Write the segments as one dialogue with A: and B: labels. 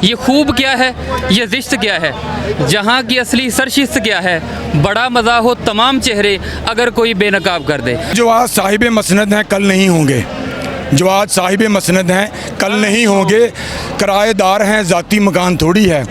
A: ये खूब क्या है, ये जिश्त क्या है, जहाँ की असली सरशिस्त क्या है। बड़ा मज़ा हो तमाम चेहरे अगर कोई बेनकाब कर दे।
B: जो आज साहिब मसनद हैं कल नहीं होंगे, जो आज साहिब मसनद हैं कल नहीं होंगे। किराएदार हैं, ज़ाती मकान थोड़ी है।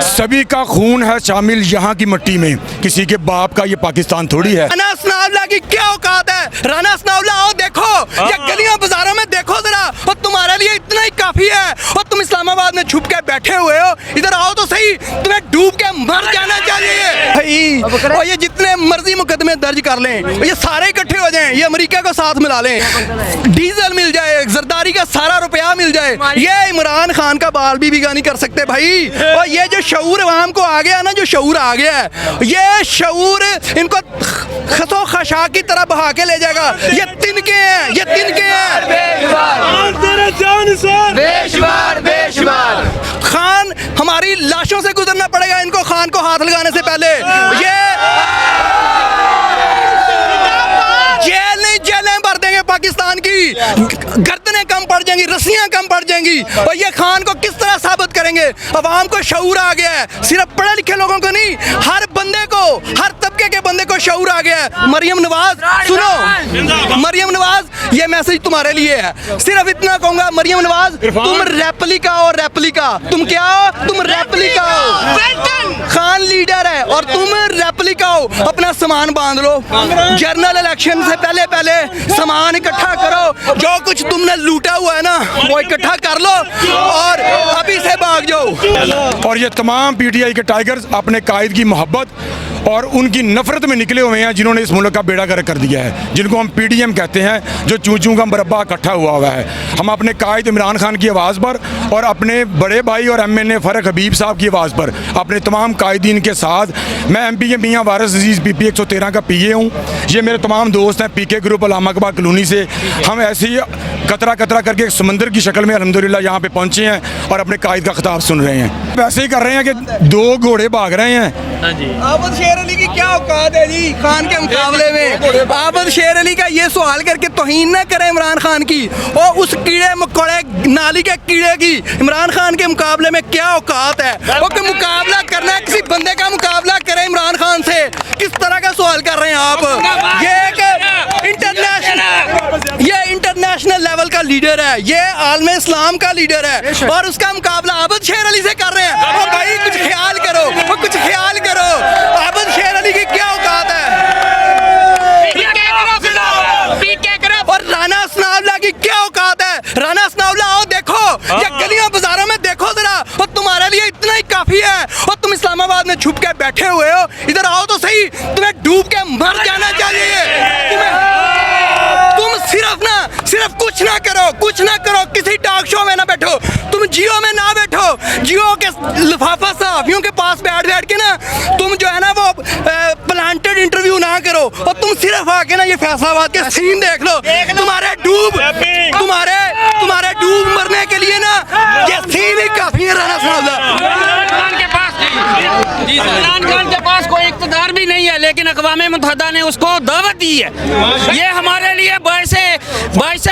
B: सभी का खून है शामिल यहाँ की मिट्टी में, किसी के बाप का ये पाकिस्तान थोड़ी है।
C: राना सनाउल्लाह की क्या औकात है। राना सनाउल्लाह आओ देखो, ये गलियां बाजारों में देखो जरा, और तुम्हारे लिए इतना ही काफी है। और तुम इस्लामाबाद में छुप के बैठे हुए हो, इधर आओ तो सही, तुम्हें डूब के मर जाना चाहिए भाई। और ये जितने मर्जी मुकदमे दर्ज कर लें, ये सारे इकट्ठे हो जाएं, ये अमेरिका को साथ मिला लें, डीजल मिल जाए, जरदारी का सारा रुपया मिल जाए, ये इमरान खान का बाल भी बिगा नहीं कर सकते भाई। और ये जो शऊर अवाम को आ गया ना, जो शऊर आ गया है, ये शऊर इनको खसो खशा की तरह बहा के ले जाएगा। ये तिनके हैं, ये तिनके हैं। खान हमारी लाशों से गुजरना पड़ेगा इनको, खान को हाथ लगाने से पहले। ये जेल नहीं, जेलें भर देंगे पाकिस्तान की, गर्दनें कम पड़ जाएंगी, रस्सियां कम पड़ जाएंगी। और ये खान को किस तरह साबित करेंगे। अवाम को शऊर आ गया है, सिर्फ पढ़े लिखे लोगों को नहीं, हर बंदे को, हर तबके के बंदे को शऊर आ गया है। मरियम नवाज सुनो, मरियम नवाज ये मैसेज तुम्हारे लिए है। सिर्फ इतना कहूंगा, मरियम नवाज तुम रेप्लिका हो, रेप्लिका। तुम क्या हो? तुम रेप्लिका हो। खान लीडर है और तुम रेप्लिका हो। अपना सामान बांध लो, जनरल इलेक्शन से पहले पहले सामान इकट्ठा करो, जो कुछ तुमने लूटा हुआ है ना वो इकट्ठा कर लो और अभी से भाग जाओ।
B: और ये तमाम पीटीआई के टाइगर्स अपने कायद की मोहब्बत और उनकी नफरत में निकले हुए हैं, जिन्होंने इस मुल्क का बेड़ा गर्क कर दिया है, जिनको हम पीडीएम कहते हैं, जो चूं चूं का मरब्बा इकट्ठा हुआ है। हम अपने कायद इमरान खान की आवाज़ पर और अपने बड़े भाई और एमएनए फ़ारूक हबीब साहब की आवाज़ पर अपने तमाम कायदीन के साथ, मैं एमपी के मियां वारिस अजीज़ पीपी 113 का पीए हूँ। ये मेरे तमाम दोस्त हैं पीके ग्रुप अल्लामा इकबाल कॉलोनी से। हम ऐसे ही कतरा कतरा करके एक समंदर की शक्ल में अल्हम्दुलिल्लाह यहाँ पे पहुँचे हैं और अपने कायद का खिताब सुन रहे हैं। वैसे ही कर रहे हैं कि दो घोड़े भाग रहे हैं।
C: आबद शेर अली की क्या औकात है जी खान के मुकाबले में। आबद शेर अली का ये सवाल करके तौहीन न करें इमरान खान की, और उस कीड़े मकोड़े नाली के कीड़े की इमरान खान के मुकाबले में क्या औकात है। वो कि मुकाबला करना है, किसी बंदे का मुकाबला करें इमरान खान से, किस तरह का सवाल कर रहे हैं आप। ये इंटरनेशनल लेवल का लीडर है, ये आलमे इस्लाम का लीडर है, और उसका मुकाबला आबद शेर अली से कर रहे हैं। और भाई कुछ ख्याल करो, वो कुछ ख्याल करो, आबद शेर अली की क्या औकात है। और राना सनाउल्लाह की क्या औकात है। राना सनाउल्लाह आओ देखो, ये गलियां बाजारों में देखो जरा, और तुम्हारे लिए इतना ही काफी है। और तुम इस्लामाबाद में छुप के बैठे हुए हो, इधर आओ तो सही, तुम्हें डूब के मर जाना चाहिए। तुम सिर्फ कुछ ना करो, कुछ ना करो, किसी टॉक शो में ना बैठो, तुम जियो में ना बैठो, जियो के लिफाफा सहाफियों के पास बैठ बैठ के ना तुम जो है ना वो प्लांटेड इंटरव्यू ना करो, और तुम सिर्फ आके ना ये फैसलाबाद के सीन देख लो। तुम्हारे डूब मरने के लिए ना ये सीन ही काफी है। राना
A: इमरान खान के पास कोई इक़्तिदार भी नहीं है, लेकिन अक़वाम मुत्तहिदा ने उसको दावत दी है। ये हमारे लिए बाइस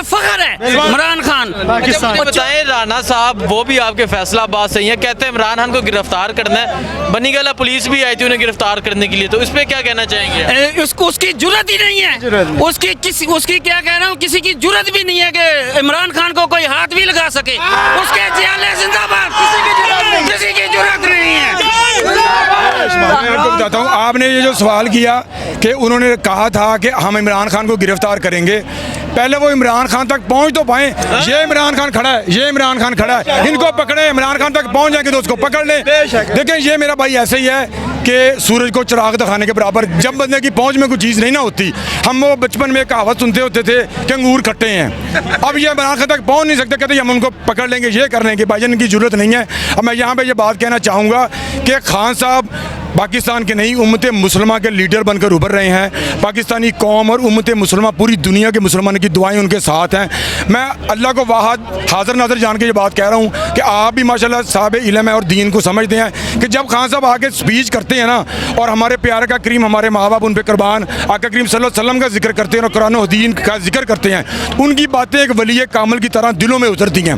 A: फख्र है इमरान खान।
D: बताएं राना साहब, वो भी आपके फैसलाबाद से ही है, कहते हैं इमरान खान को गिरफ्तार करना है। बनी गला पुलिस भी आई थी उन्हें गिरफ्तार करने के लिए, तो इस पे क्या कहना चाहेंगे।
A: उसकी जुर्रत ही नहीं है, उसकी क्या कह रहा हूँ, किसी की जुर्रत भी नहीं है कि इमरान खान को कोई हाथ भी लगा सके। उसके जियाले जिंदाबाद, किसी की जुर्रत नहीं है।
B: मैं आपको बताता हूँ, आपने ये जो सवाल किया कि उन्होंने कहा था कि हम इमरान खान को गिरफ्तार करेंगे, पहले वो इमरान खान तक पहुंच तो पाए। ये इमरान खान खड़ा है, ये इमरान खान खड़ा है, इनको पकड़े, इमरान खान तक पहुंच जाएंगे तो उसको पकड़ लें। लेकिन ये मेरा भाई ऐसे ही है कि सूरज को चिराग दिखाने के बराबर, जब बंदे की पहुंच में कोई चीज़ नहीं ना होती। हम वो बचपन में कहावत सुनते होते थे कि अंगूर खट्टे हैं। अब ये इमरान खान तक पहुंच नहीं सकते, कहते हम उनको पकड़ लेंगे, ये कर लेंगे। भाईजान इनकी जरूरत नहीं है। अब मैं यहाँ पे ये बात कहना चाहूँगा कि खान साहब पाकिस्तान के नहीं उम्मत मुसलमा के लीडर बनकर उभर रहे हैं। पाकिस्तानी कौम और उम्मत मुसलमा पूरी दुनिया के मुसलमानों की दुआएं उनके साथ हैं। मैं अल्लाह को वाहद हाज़िर नाज़िर जान के ये बात कह रहा हूँ कि आप भी माशाल्लाह साहब इल्म है और दीन को समझते हैं कि जब खान साहब आके स्पीच करते हैं ना और हमारे प्यारे का करीम हमारे माँ बाप उन पर कुर्बान आका करीम सल्लल्लाहु अलैहि वसल्लम का जिक्र करते हैं और कुरान और दीन का जिक्र करते हैं, उनकी बातें एक वली कामिल की तरह दिलों में उतरती हैं।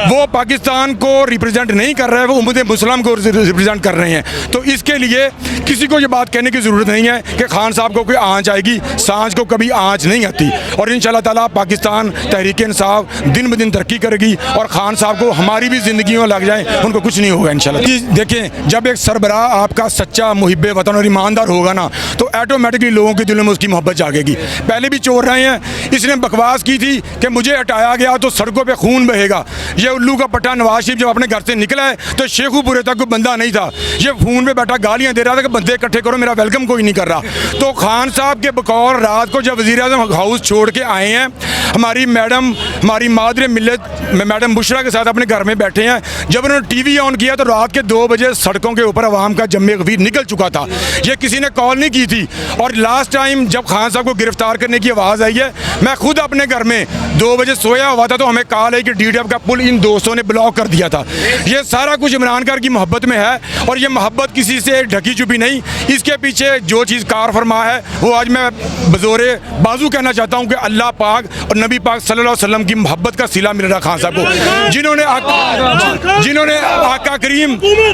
B: वो पाकिस्तान को रिप्रेजेंट नहीं कर रहे हैं, वो उम्मत मुसलमान को रिप्रेजेंट कर रहे हैं। तो इसके लिए किसी को ये बात कहने की ज़रूरत नहीं है कि खान साहब को कोई आँच आएगी, सांझ को कभी आँच नहीं आती। और इंशाअल्लाह ताला पाकिस्तान तहरीक इंसाफ दिन ब दिन तरक्की करेगी और खान साहब को हमारी भी ज़िंदगी में लग जाए उनको कुछ नहीं होगा इंशाअल्लाह। देखें, जब एक सरबराह आपका सच्चा मुहिब्बे वतन और ईमानदार होगा ना तो ऑटोमेटिकली लोगों के दिलों में उसकी मोहब्बत जागेगी। पहले भी चोर रहे हैं, इसने बकवास की थी कि मुझे हटाया गया तो सड़कों पे खून बहेगा। ये उल्लू का पट्टा नवाज शरीफ जब अपने घर से निकला है तो शेखुपुरे तक कोई बंदा नहीं था, ये फोन पे बैठा गालियां दे रहा था कि बंदे इकट्ठे करो, मेरा वेलकम कोई नहीं कर रहा। तो खान साहब के बकौल रात को जब वज़ीर-ए-आज़म हाउस छोड़ के आए हैं, हमारी मैडम हमारी मादरे मिल्लत मैडम बुशरा के साथ अपने घर में बैठे हैं, जब उन्होंने टीवी ऑन किया तो रात के 2 बजे सड़कों के ऊपर अवाम का जम्मे गवीर निकल चुका था। ये किसी ने कॉल नहीं की थी। और लास्ट टाइम जब खान साहब को गिरफ्तार करने की आवाज़ आई है, मैं खुद अपने घर में 2 बजे सोया हुआ था तो हमें कॉल आई कि DTF का पुल इन दोस्तों ने ब्लॉक कर दिया था। ये सारा कुछ इमरान खान की मोहब्बत में है और ये मोहब्बत किसी से ढकी छुपी नहीं। इसके पीछे जो चीज़ कार फरमा है वो आज मैं बज़ोरे बाजू कहना चाहता हूँ कि अल्लाह पाक और नबी पाक सल्लल्लाहु अलैहि वसल्लम की मोहब्बत का सिला मिल रहा खान साहब को, जिन्होंने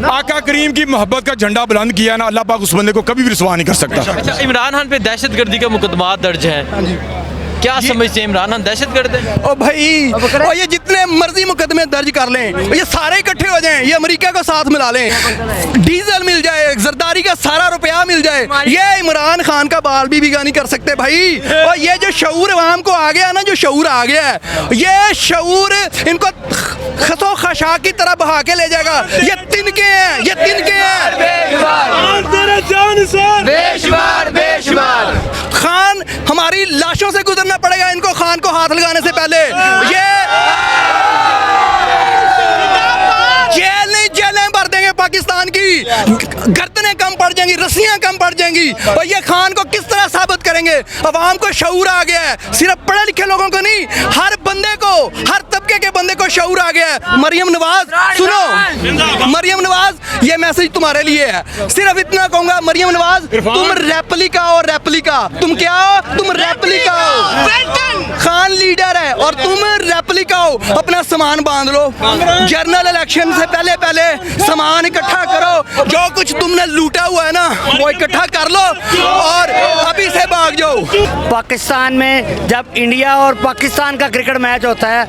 B: आका करीम की मोहब्बत का झंडा बुलंद किया ना, अल्लाह पाक उस बंदे को कभी भी रुसवा नहीं कर सकता।
D: अच्छा, इमरान खान पे दहशतगर्दी का मुकदमा दर्ज है, क्या समझते हैं इमरान खान दहशतगर्द है?
C: ओ भाई, ओ ये जितने मर्जी मुकदमे दर्ज कर लें, ये सारे इकट्ठे हो जाएं, ये अमेरिका को साथ मिला लें, डीजल मिल जाए, जरदारी का सारा रुपया मिल जाए, ये इमरान खान का बाल भी बिगा नहीं कर सकते भाई। और ये जो शऊर अवाम को आ गया ना, जो शऊर आ गया है, ये शऊर इनको खसो खशा की तरह बहा के ले जाएगा। ये तिनके हैं, ये तिनके हैं। खान हमारी लाशों से गुजरना पड़ेगा इनको, खान को हाथ लगाने से पहले। ये जेल नहीं, जेलें भर देंगे पाकिस्तान की, गर्दनें कम पड़ जाएंगी, रस्सियां कम पड़ जाएंगी। और ये खान को किस तरह साबित करेंगे? अवाम को शऊर आ गया है, सिर्फ पढ़े लिखे लोगों को नहीं, हर बंदे को, हर तबके के बंदे को शऊर आ गया है। मरियम नवाज सुनो, मरियम नवाज ये मैसेज तुम्हारे लिए है। सिर्फ इतना कहूंगा, मरियम नवाज तुम रेप्लिका हो, रेप्लिका। तुम क्या हो? तुम रेप्लिका हो। खान लीडर है और तुम रेप्लिका हो। अपना सामान बांध लो, जनरल इलेक्शन से पहले पहले सामान इकट्ठा करो, जो कुछ तुमने लूटा हुआ है ना वो इकट्ठा कर लो और अभी से भाग जाओ।
E: पाकिस्तान में जब इंडिया और पाकिस्तान का क्रिकेट मैच होता है,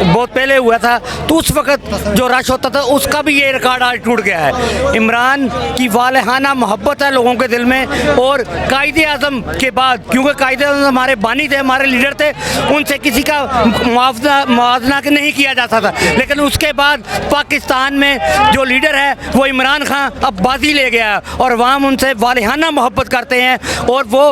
E: बहुत पहले हुआ था, तो उस वक्त जो रश होता था उसका भी ये रिकॉर्ड आज टूट गया है। इमरान की वालहाना मोहब्बत है लोगों के दिल में। और कायदे आज़म के बाद, क्योंकि कायदे आज़म हमारे बानी थे, हमारे लीडर थे, उनसे किसी का मुआवजा नहीं किया जाता था, लेकिन उसके बाद पाकिस्तान में जो लीडर है वो इमरान खान अब बाजी ले गया है और वहाँ उनसे वालहाना मोहब्बत करते हैं। और वो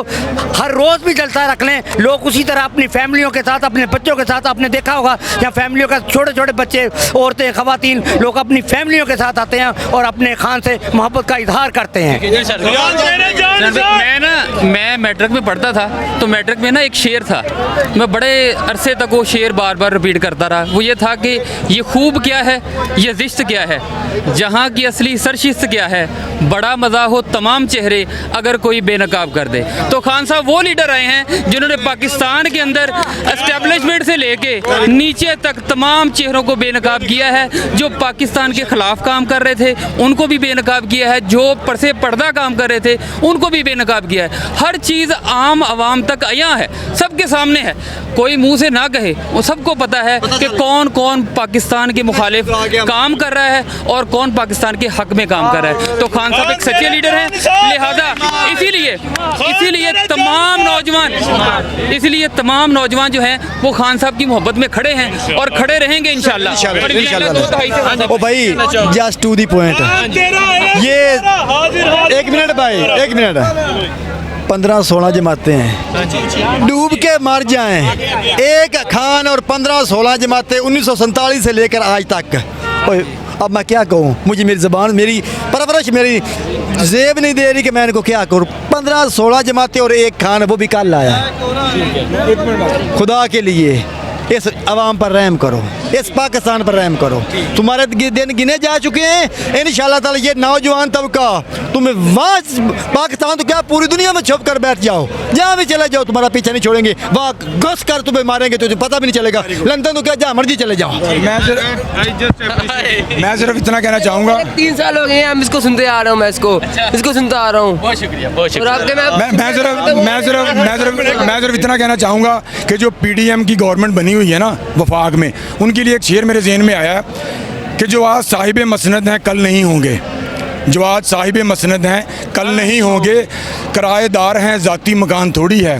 E: हर रोज़ भी जलसा रख लें, लोग उसी तरह अपनी फैमिलियों के साथ, अपने बच्चों के साथ, आपने देखा होगा या फैमिलियों का, छोटे छोटे बच्चे, औरतें, ख़वातीन, लोग अपनी फैमिलियों के साथ आते हैं और अपने खान से मोहब्बत का इजहार करते हैं।
F: मैं मैट्रिक में पढ़ता था तो मैट्रिक में ना एक शेर था, मैं बड़े अरसे तक वो शेर बार बार रिपीट करता रहा। वो ये था कि ये खूब क्या है, ये जिश्त क्या है, जहाँ की असली सरशिस्त क्या है, बड़ा मज़ा हो तमाम चेहरे अगर कोई बेनकाब कर दे। तो खान साहब वो लीडर आए हैं जिन्होंने पाकिस्तान के अंदर एस्टेब्लिशमेंट से लेके नीचे तक तमाम चेहरों को बेनकाब किया है। जो पाकिस्तान के ख़िलाफ़ काम कर रहे थे उनको भी बेनकाब किया है, जो परसे पर्दा काम कर रहे थे उनको भी बेनकाब किया है। हर चीज़ आम आवाम तक आया है, सबके सामने है, कोई मुंह से ना कहे, वो सबको पता है कि कौन कौन पाकिस्तान के मुखालिफ काम कर रहा है और कौन पाकिस्तान के हक में काम कर रहा है। तो खान साहब एक सच्चे लीडर हैं, लिहाजा इसीलिए तमाम नौजवान जो हैं वो खान साहब की मोहब्बत में खड़े हैं और खड़े रहेंगे इंशाल्लाह।
G: ओ भाई, जस्ट टू दी पॉइंट, ये एक मिनट भाई, एक मिनट, 15-16 जमातें हैं, डूब के मर जाएं। एक खान और 15-16 जमातें 1947 से लेकर आज तक। अब मैं क्या कहूँ, मुझे मेरी ज़बान, मेरी परवरिश, मेरी जेब नहीं दे रही कि मैं इनको क्या करूँ। 15-16 जमातें और एक खान, वो भी कल लाया। खुदा के लिए इस आवाम पर रहम करो, इस पाकिस्तान पर रहम करो। तुम्हारे दिन गिने जा चुके हैं। इंशाल्लाह ताला ये नौजवान तबका, तुम्हें वहाँ पाकिस्तान तो क्या पूरी दुनिया में छुप कर बैठ जाओ, जहाँ भी चले जाओ तुम्हारा पीछा नहीं छोड़ेंगे। वहाँ घुस कर तुम्हें मारेंगे तो तुझे पता भी नहीं चलेगा। लंदन तो क्या, जहाँ मर्जी चले जाओ।
B: मैं सिर्फ इतना कहना चाहूँगा,
H: 3 साल हो गए हम इसको सुनते आ रहा हूँ, मैं इसको सुनता आ रहा हूँ।
D: बहुत शुक्रिया, बहुत
H: और
D: शुक्रिया।
H: आपके
B: मैं सिर्फ इतना कहना चाहूँगा कि जो PDM की गवर्नमेंट बनी हुई है ना वफाक में, उनके लिए एक शेर मेरे ज़हन में आया कि जो आज साहिब मसनद हैं कल नहीं होंगे, जो आज साहिब मसनद हैं कल नहीं होंगे, किराएदार हैं ज़ाती मकान थोड़ी है,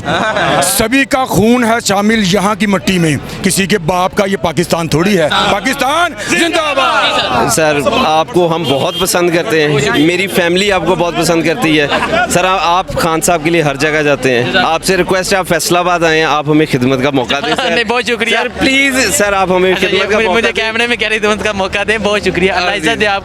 B: सभी का खून है शामिल यहाँ की मट्टी में, किसी के बाप का ये पाकिस्तान थोड़ी है। पाकिस्तान जिंदाबाद।
I: सर आपको हम बहुत पसंद करते हैं, मेरी फैमिली आपको बहुत पसंद करती है। सर आप खान साहब के लिए हर जगह जाते हैं। आपसे रिक्वेस्ट है आप फैसलाबाद आएँ, आप हमें खिदमत का मौका दें सर।
D: नहीं, बहुत शुक्रिया
I: सर प्लीज़ सर, आप हमें खिदमत का
D: मुझे
I: मौका
D: कैमरे में कह रही खिदमत का मौका दें। बहुत शुक्रिया, अल्लाह इज़्ज़त दे आप।